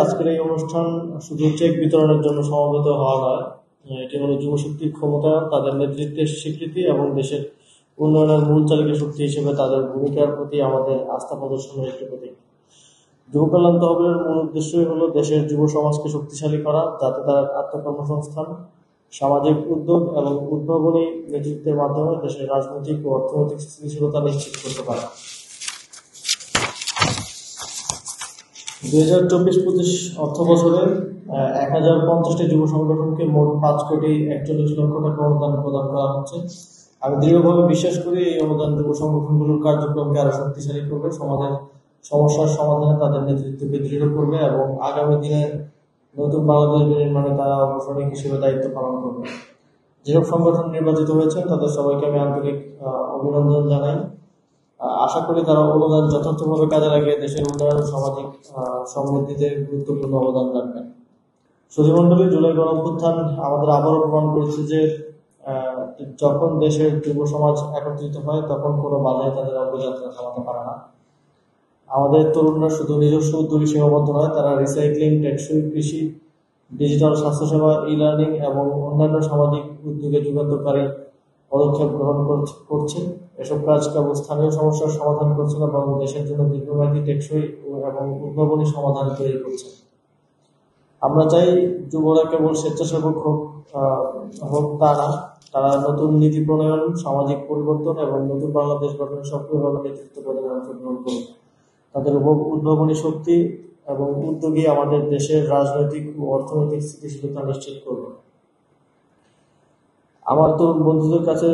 আজকের এই অনুষ্ঠান শুধু চেক বিতরণের জন্য সমবেত হওয়া নয়, এটি হলো যুবশক্তির ক্ষমতায়ন, তাদের নেতৃত্বের স্বীকৃতি এবং দেশের উন্নয়নের মূল চালিকা শক্তি হিসেবে তাদের ভূমিকার প্রতি আমাদের আস্থা প্রদর্শনের একটি প্রতীক। যুব কল্যাণ তহবিলের মূল উদ্দেশ্যই হলো দেশের যুব সমাজকে শক্তিশালী করা, যাতে তারা আত্মকর্মসংস্থান, সামাজিক উদ্যোগ এবং উদ্ভাবনী নেতৃত্বের মাধ্যমে দেশের রাজনৈতিক ও অর্থনৈতিক স্থিতিশীলতা নিশ্চিত করতে পারে। 2024-25 অর্থ বছরে 1050টি যুব সংগঠনকে মোট 5,41,00,00,000 টাকা অনুদান প্রদান করা হচ্ছে। আমি দৃঢ়ভাবে বিশ্বাস করি এই অনুদান যুব সংগঠনগুলোর কার্যক্রমকে আরো শক্তিশালী করবে, সমাজের সমস্যার সমাধানে তাদের নেতৃত্বকে দৃঢ় করবে এবং আগামী দিনে নতুন বাংলাদেশ নির্মাণে তারা অগ্রসরী হিসেবে দায়িত্ব পালন করবে। যেসব সংগঠন নির্বাচিত হয়েছেন তাদের সবাইকে আমি আন্তরিক অভিনন্দন জানাই। আশা করি তারা অনুদান যথার্থভাবে কাজে লাগিয়ে দেশের উন্নয়ন ও সামাজিক সমৃদ্ধিতে গুরুত্বপূর্ণ অবদান রাখবেন। সুধীমণ্ডলী, জুলাই গণঅভ্যুত্থান আমাদের আবারও প্রমাণ করেছে যে যখন দেশের যুব সমাজ একত্রিত হয় তখন কোনো বাধাই তাদের অগ্রযাত্রা থামাতে পারে না। আমাদের তরুণরা শুধু নিজস্ব উদ্যোগে সীমাবদ্ধ নয়, তারা রিসাইক্লিং, টেকসই কৃষি, ডিজিটাল স্বাস্থ্যসেবা, ই-লার্নিং এবং অন্যান্য সামাজিক উদ্যোগে যুগান্তকারী পদক্ষেপ গ্রহণ করছে। এসব কাজ কেবল স্থানীয় সমস্যার সমাধান করছে না, বরং দেশের জন্য দীর্ঘমেয়াদী, টেকসই এবং উদ্ভাবনী সমাধান তৈরি করছে। আমরা চাই যুবরা কেবল স্বেচ্ছাসেবক হোক তা না, তারা নতুন নীতি প্রণয়ন, সামাজিক পরিবর্তন এবং নতুন বাংলাদেশ গঠনে সক্রিয়ভাবে নেতৃত্ব প্রদানে অংশগ্রহণ করুন। তাদের উদ্ভাবনী শক্তি এবং উদ্যোগী আমাদের দেশের রাজনৈতিক ও অর্থনৈতিক স্থিতিশীলতা নিশ্চিত করবে। আমার তরুণ বন্ধুদের কাছে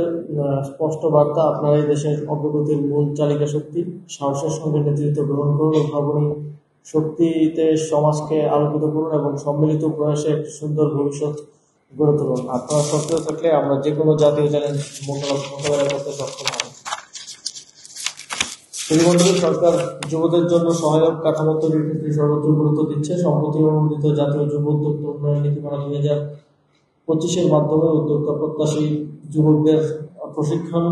স্পষ্ট বার্তা, আপনারা এই দেশের অগ্রগতির মূল চালিকা শক্তি। সাহসের সঙ্গে নেতৃত্ব গ্রহণ করুন, উদ্ভাবনী শক্তিতে সমাজকে আলোকিত করুন এবং সম্মিলিত প্রয়াসে একটি সুন্দর ভবিষ্যৎ গড়ে তুলুন। আপনারা সক্রিয় থাকলে আমরা যে কোনো জাতীয় চ্যালেঞ্জ মোকাবেলা করতে সক্ষম হব। সুধীমণ্ডলী, সরকার যুবদের জন্য সহায়ক কাঠামো তৈরির ক্ষেত্রে সর্বোচ্চ গুরুত্ব দিচ্ছে। সম্প্রতি অনুমোদিত জাতীয় যুব উদ্যোক্তা উন্নয়ন নীতিমালা 2025-এর মাধ্যমে উদ্যোক্তা প্রত্যাশী যুবকদের প্রশিক্ষণ,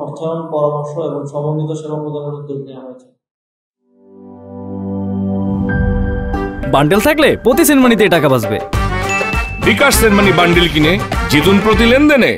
অর্থায়ন, পরামর্শ এবং সমন্বিত সেবা প্রদানের উদ্যোগ নেওয়া হয়েছে। বান্ডেল থাকলে প্রতি সেনমানিতে টাকা বাঁচবে। বিকাশ সেনমানি বান্ডেল কিনে জিতুন প্রতি লেনদেনে।